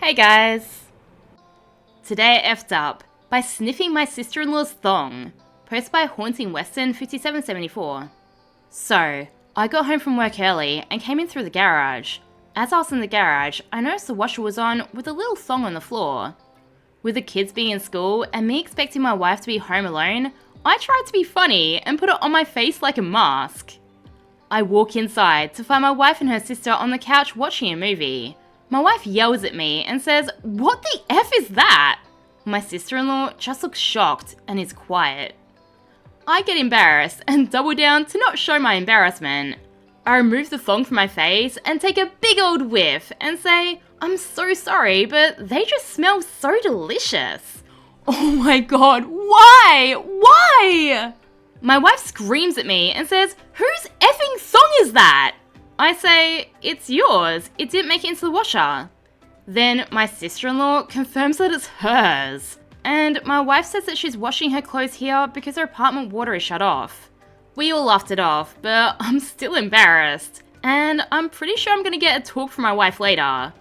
Hey guys! Today I effed up by sniffing my sister-in-law's thong. Posted by Haunting Western 5774. So, I got home from work early and came in through the garage. As I was in the garage, I noticed the washer was on with a little thong on the floor. With the kids being in school and me expecting my wife to be home alone, I tried to be funny and put it on my face like a mask. I walk inside to find my wife and her sister on the couch watching a movie. My wife yells at me and says, "What the F is that?" My sister-in-law just looks shocked and is quiet. I get embarrassed and double down to not show my embarrassment. I remove the thong from my face and take a big old whiff and say, "I'm so sorry, but they just smell so delicious." Oh my god, why? Why? My wife screams at me and says, "Whose effing thong is that?" I say, "It's yours, it didn't make it into the washer." Then my sister-in-law confirms that it's hers. And my wife says that she's washing her clothes here because her apartment water is shut off. We all laughed it off, but I'm still embarrassed. And I'm pretty sure I'm gonna get a talk from my wife later.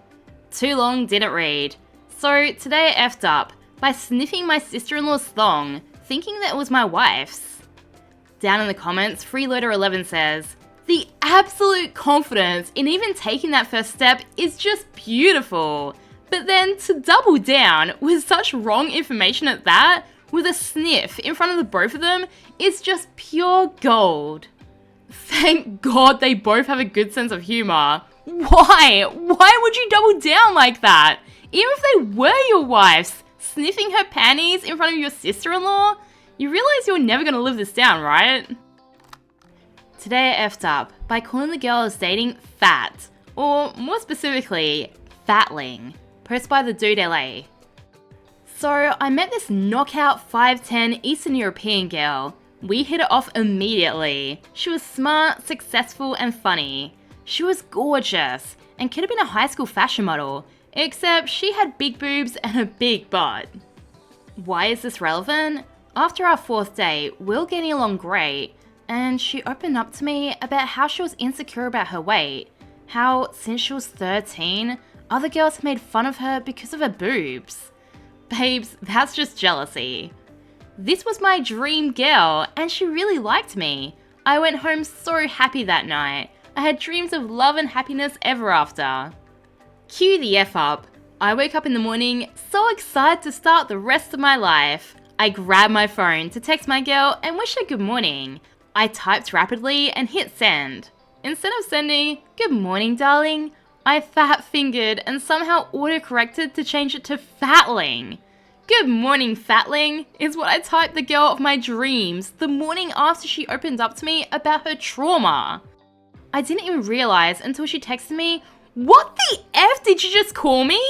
Too long didn't read. So today I effed up by sniffing my sister-in-law's thong, thinking that it was my wife's. Down in the comments, Freeloader11 says, "The absolute confidence in even taking that first step is just beautiful. But then to double down with such wrong information at that, with a sniff in front of the both of them, is just pure gold." Thank God they both have a good sense of humor. Why? Why would you double down like that? Even if they were your wives, sniffing her panties in front of your sister-in-law? You realize you're never gonna live this down, right? Today I effed up by calling the girl I was dating fat, or more specifically, Fatling, posted by the Dude LA. So I met this knockout 5'10" Eastern European girl. We hit it off immediately. She was smart, successful, and funny. She was gorgeous, and could have been a high school fashion model, except she had big boobs and a big butt. Why is this relevant? After our fourth date, we were getting along great, and she opened up to me about how she was insecure about her weight. How, since she was 13, other girls had made fun of her because of her boobs. Babes, that's just jealousy. This was my dream girl, and she really liked me. I went home so happy that night. I had dreams of love and happiness ever after. Cue the F up. I wake up in the morning so excited to start the rest of my life. I grab my phone to text my girl and wish her good morning. I typed rapidly and hit send. Instead of sending, "Good morning, darling," I fat-fingered and somehow autocorrected to change it to Fatling. "Good morning, Fatling," is what I typed the girl of my dreams the morning after she opened up to me about her trauma. I didn't even realize until she texted me, "What the F did you just call me?"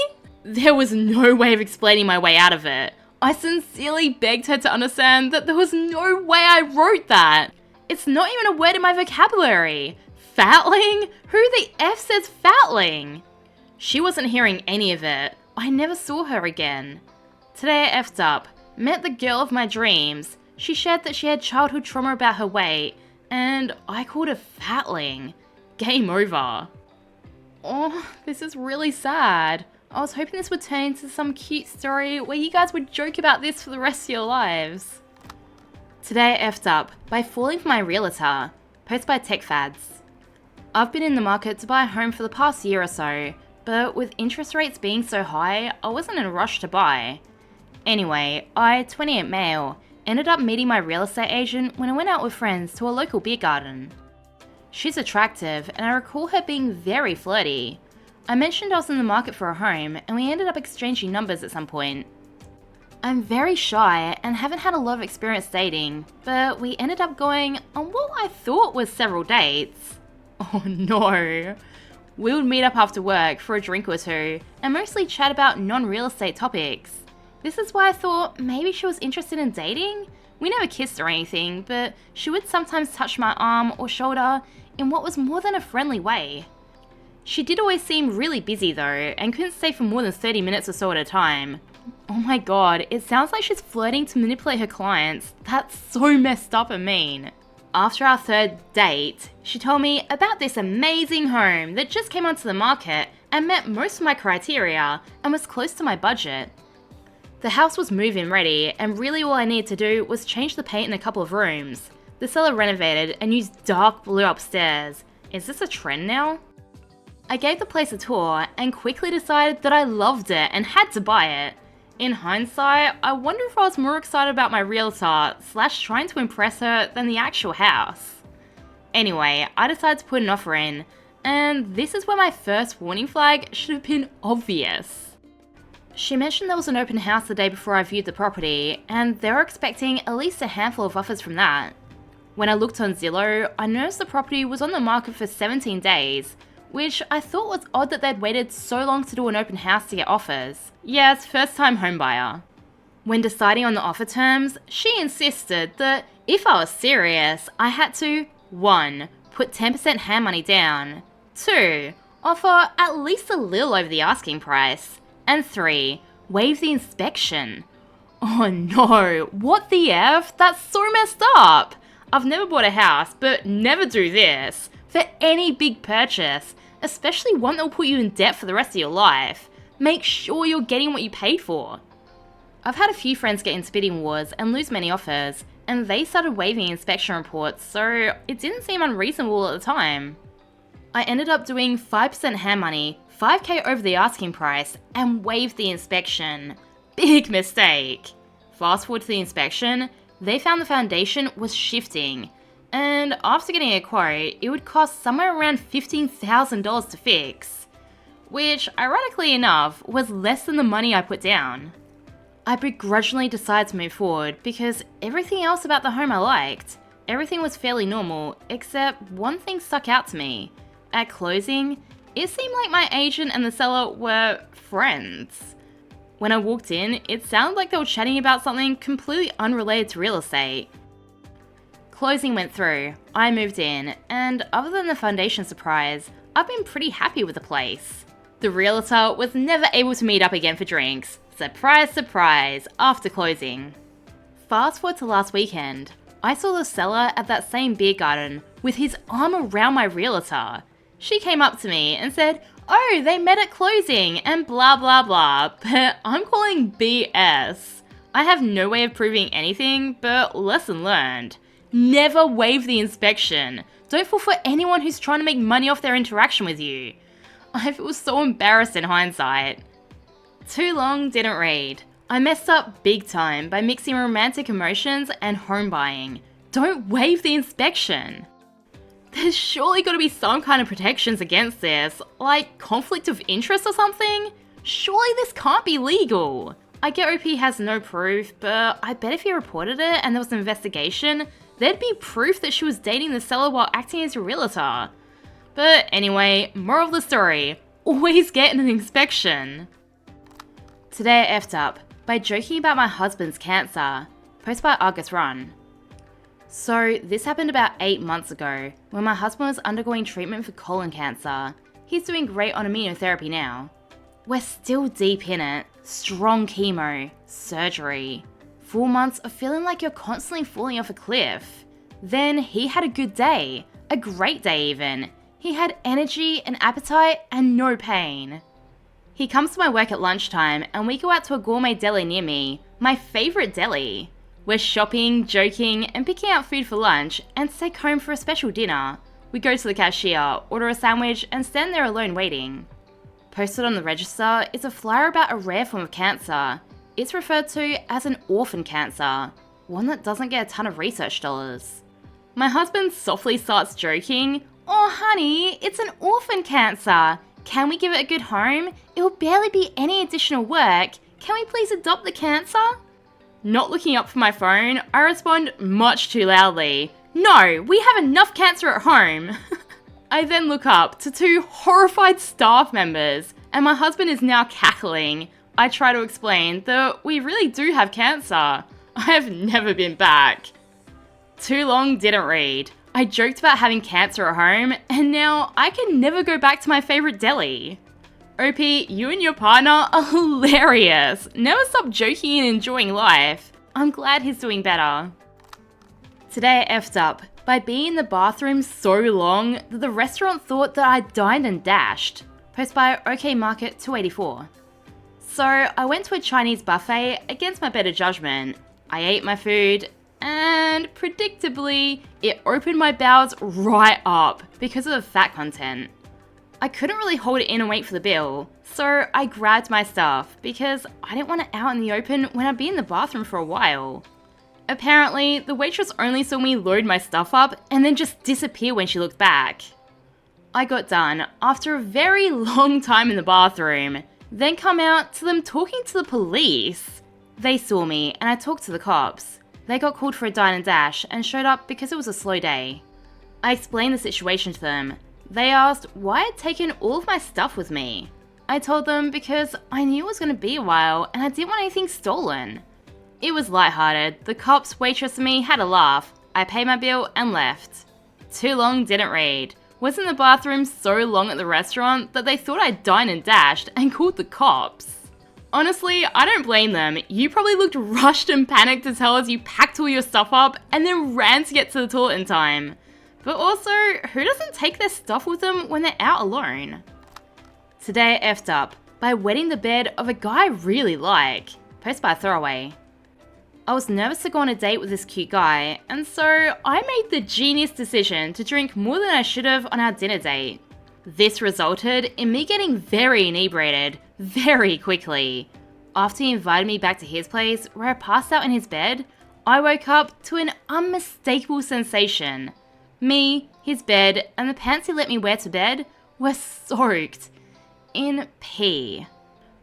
There was no way of explaining my way out of it. I sincerely begged her to understand that there was no way I wrote that. It's not even a word in my vocabulary. Fatling? Who the F says Fatling? She wasn't hearing any of it. I never saw her again. Today I effed up. Met the girl of my dreams. She shared that she had childhood trauma about her weight, and I called her Fatling. Game over. Oh, this is really sad. I was hoping this would turn into some cute story where you guys would joke about this for the rest of your lives. Today I effed up by falling for my realtor, posted by Tech Fads. I've been in the market to buy a home for the past year or so, but with interest rates being so high, I wasn't in a rush to buy. Anyway, I, 28 male, ended up meeting my real estate agent when I went out with friends to a local beer garden. She's attractive, and I recall her being very flirty. I mentioned I was in the market for a home, and we ended up exchanging numbers at some point. I'm very shy and haven't had a lot of experience dating, but we ended up going on what I thought was several dates. Oh no. We would meet up after work for a drink or two, and mostly chat about non-real estate topics. This is why I thought maybe she was interested in dating. We never kissed or anything, but she would sometimes touch my arm or shoulder in what was more than a friendly way. She did always seem really busy though, and couldn't stay for more than 30 minutes or so at a time. Oh my god, it sounds like she's flirting to manipulate her clients. That's so messed up and mean. After our third date, she told me about this amazing home that just came onto the market and met most of my criteria and was close to my budget. The house was move-in ready, and really all I needed to do was change the paint in a couple of rooms. The seller renovated and used dark blue upstairs. Is this a trend now? I gave the place a tour and quickly decided that I loved it and had to buy it. In hindsight, I wonder if I was more excited about my realtor / trying to impress her than the actual house. Anyway, I decided to put an offer in, and this is where my first warning flag should have been obvious. She mentioned there was an open house the day before I viewed the property, and they were expecting at least a handful of offers from that. When I looked on Zillow, I noticed the property was on the market for 17 days, which I thought was odd that they'd waited so long to do an open house to get offers. Yes, first time homebuyer. When deciding on the offer terms, she insisted that if I was serious, I had to 1. Put 10% hand money down, 2. Offer at least a little over the asking price, and 3. Waive the inspection. Oh no, what the F? That's so messed up! I've never bought a house, but never do this. For any big purchase, especially one that will put you in debt for the rest of your life, make sure you're getting what you paid for. I've had a few friends get into bidding wars and lose many offers, and they started waiving inspection reports, so it didn't seem unreasonable at the time. I ended up doing 5% hand money, 5k over the asking price, and waived the inspection. Big mistake. Fast forward to the inspection, they found the foundation was shifting, and after getting a quote, it would cost somewhere around $15,000 to fix, which, ironically enough, was less than the money I put down. I begrudgingly decided to move forward because everything else about the home I liked. Everything was fairly normal, except one thing stuck out to me. At closing, it seemed like my agent and the seller were friends. When I walked in, it sounded like they were chatting about something completely unrelated to real estate. Closing went through, I moved in, and other than the foundation surprise, I've been pretty happy with the place. The realtor was never able to meet up again for drinks. Surprise, surprise, after closing. Fast forward to last weekend, I saw the seller at that same beer garden with his arm around my realtor. She came up to me and said, "Oh, they met at closing and blah blah blah," but I'm calling BS. I have no way of proving anything, but lesson learned. Never waive the inspection. Don't fall for anyone who's trying to make money off their interaction with you. I feel so embarrassed in hindsight. Too long didn't read. I messed up big time by mixing romantic emotions and home buying. Don't waive the inspection. There's surely got to be some kind of protections against this, like conflict of interest or something? Surely this can't be legal. I get OP has no proof, but I bet if he reported it and there was an investigation, there'd be proof that she was dating the seller while acting as your realtor. But anyway, moral of the story, always get an inspection. Today I effed up by joking about my husband's cancer. Post by Argus Run. So this happened about 8 months ago, when my husband was undergoing treatment for colon cancer. He's doing great on immunotherapy now. We're still deep in it. Strong chemo, surgery, 4 months of feeling like you're constantly falling off a cliff. Then he had a good day, a great day even. He had energy and appetite and no pain. He comes to my work at lunchtime and we go out to a gourmet deli near me, my favourite deli. We're shopping, joking, and picking out food for lunch and take home for a special dinner. We go to the cashier, order a sandwich, and stand there alone waiting. Posted on the register is a flyer about a rare form of cancer. It's referred to as an orphan cancer, one that doesn't get a ton of research dollars. My husband softly starts joking, "Oh honey, it's an orphan cancer. Can we give it a good home? It will barely be any additional work. Can we please adopt the cancer?" Not looking up from my phone, I respond much too loudly, "No, we have enough cancer at home." I then look up to 2 horrified staff members, and my husband is now cackling. I try to explain that we really do have cancer. I have never been back. Too long didn't read. I joked about having cancer at home, and now I can never go back to my favourite deli. OP, you and your partner are hilarious. Never stop joking and enjoying life. I'm glad he's doing better. Today I effed up by being in the bathroom so long that the restaurant thought that I dined and dashed. Post by OK Market 284. So I went to a Chinese buffet against my better judgment. I ate my food, and predictably, it opened my bowels right up because of the fat content. I couldn't really hold it in and wait for the bill, so I grabbed my stuff because I didn't want it out in the open when I'd be in the bathroom for a while. Apparently, the waitress only saw me load my stuff up and then just disappear when she looked back. I got done after a very long time in the bathroom, then come out to them talking to the police. They saw me and I talked to the cops. They got called for a dine and dash and showed up because it was a slow day. I explained the situation to them. They asked why I'd taken all of my stuff with me. I told them because I knew it was going to be a while and I didn't want anything stolen. It was lighthearted. The cops, waitress and me had a laugh. I paid my bill and left. Too long didn't read. Was in the bathroom so long at the restaurant that they thought I'd dined and dashed and called the cops. Honestly, I don't blame them. You probably looked rushed and panicked as hell as you packed all your stuff up and then ran to get to the toilet in time. But also, who doesn't take their stuff with them when they're out alone? Today I effed up by wetting the bed of a guy I really like. Post by Throwaway. I was nervous to go on a date with this cute guy, and so I made the genius decision to drink more than I should have on our dinner date. This resulted in me getting very inebriated very quickly. After he invited me back to his place, where I passed out in his bed, I woke up to an unmistakable sensation. Me, his bed, and the pants he let me wear to bed were soaked in pee.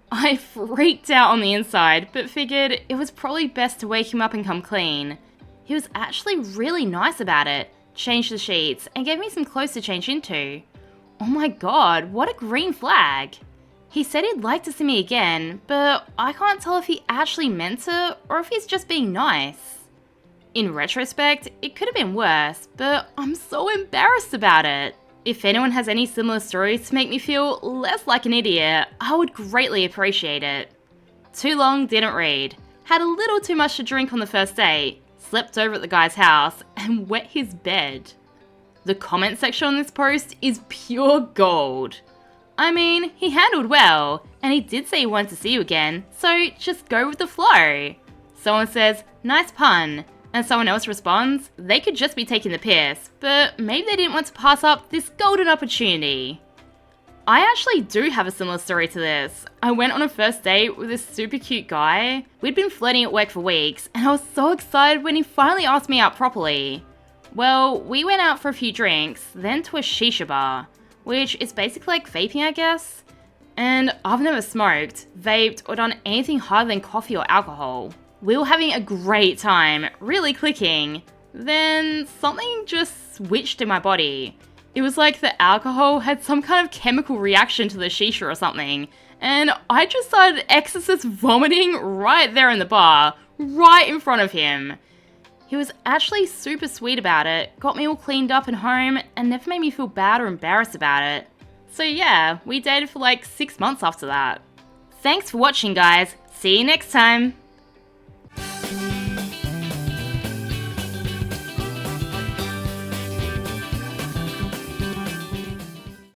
I freaked out on the inside, but figured it was probably best to wake him up and come clean. He was actually really nice about it, changed the sheets, and gave me some clothes to change into. Oh my god, what a green flag! He said he'd like to see me again, but I can't tell if he actually meant to or if he's just being nice. In retrospect, it could have been worse, but I'm so embarrassed about it. If anyone has any similar stories to make me feel less like an idiot, I would greatly appreciate it. Too long didn't read. Had a little too much to drink on the first date, slept over at the guy's house, and wet his bed. The comment section on this post is pure gold. I mean, he handled well, and he did say he wanted to see you again, so just go with the flow. Someone says, nice pun. And someone else responds, they could just be taking the piss, but maybe they didn't want to pass up this golden opportunity. I actually do have a similar story to this. I went on a first date with this super cute guy. We'd been flirting at work for weeks, and I was so excited when he finally asked me out properly. Well, we went out for a few drinks, then to a shisha bar, which is basically like vaping, I guess. And I've never smoked, vaped, or done anything harder than coffee or alcohol. We were having a great time, really clicking. Then something just switched in my body. It was like the alcohol had some kind of chemical reaction to the shisha or something, and I just started exorcist vomiting right there in the bar, right in front of him. He was actually super sweet about it, got me all cleaned up and home, and never made me feel bad or embarrassed about it. So yeah, we dated for like 6 months after that. Thanks for watching, guys. See you next time.